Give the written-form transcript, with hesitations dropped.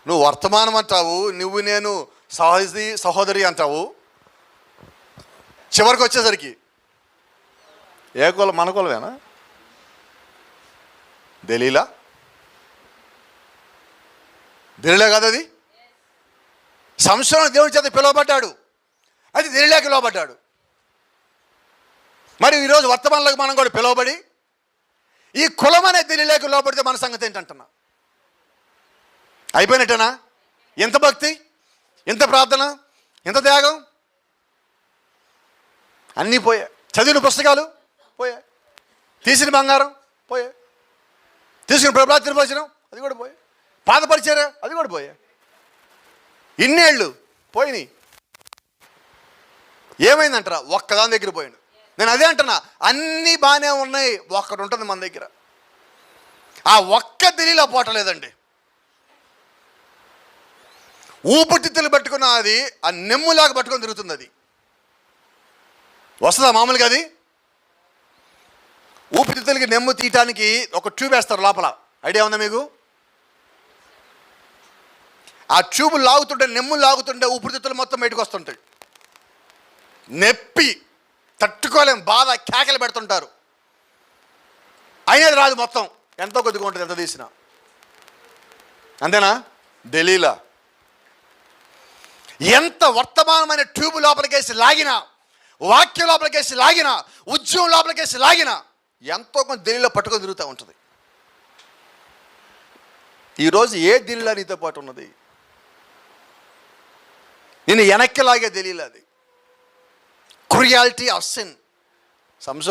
నువ్వు వర్తమానం అంటావు, నువ్వు నేను సహోదరి అంటావు. చివరికి వచ్చేసరికి ఏ కులం? మన కులమేనా? దెలీలా కదా అది. సంసోను దేవుని చేత పిలువబడ్డాడు, అది దెలీలాకి పిలువబడ్డాడు. మరి ఈరోజు వర్తమానంలోకి మనం కూడా పిలువబడి ఈ కులం అనే దెలీలాకి లోపడితే మన సంగతి ఏంటంటున్నా? అయిపోయినట్టేనా? ఎంత భక్తి, ఎంత ప్రార్థన, ఎంత త్యాగం, అన్నీ పోయాయి. చదివిన పుస్తకాలు పోయాయి, తీసిన బంగారం పోయాయి, తీసుకున్న ప్రభుత్వ తిరుపతినం అది కూడా పోయాయి, పాదపరిచారా అది కూడా పోయాయి. ఇన్నేళ్ళు పోయినాయి. ఏమైందంటారా? ఒక్కదాని దగ్గర పోయాడు. నేను అదే అంటున్నా, అన్నీ బాగానే ఉన్నాయి, ఒక్కటి ఉంటుంది మన దగ్గర. ఆ ఒక్క దెలీలా పోవట్లేదండి. ఊపిరితిత్తులు పట్టుకున్న అది ఆ నెమ్ములాగా పట్టుకొని తిరుగుతుంది. అది వస్తుందా మామూలుగా? అది ఊపిరితిత్తులకి నెమ్ము తీయటానికి ఒక ట్యూబ్ వేస్తారు లోపల. ఐడియా ఉందా మీకు? ఆ ట్యూబ్ లాగుతుంటే, నెమ్ము లాగుతుంటే ఊపిరితిత్తులు మొత్తం బయటకు వస్తుంటాయి. నొప్పి తట్టుకోలేం, బాధ కేకలు పెడుతుంటారు. అయినది రాదు, మొత్తం ఎంతో కొద్దిగా ఉంటుంది ఎంత తీసినా. అంతేనా? దెలీలా ఎంత వర్తమానమైన ట్యూబ్ లోపలికేసి లాగినా, వాక్యం లోపలికేసి లాగినా, ఉద్యమం లోపలికేసి లాగినా ఎంతో కొంత దెలీలా పట్టుకొని తిరుగుతూ ఉంటుంది. ఈరోజు ఏ దెలీలా నీతో పాటు ఉన్నది? నేను వెనక్కి లాగే దెలీలా. అది క్రుయాలిటీ ఆఫ్ సిన్.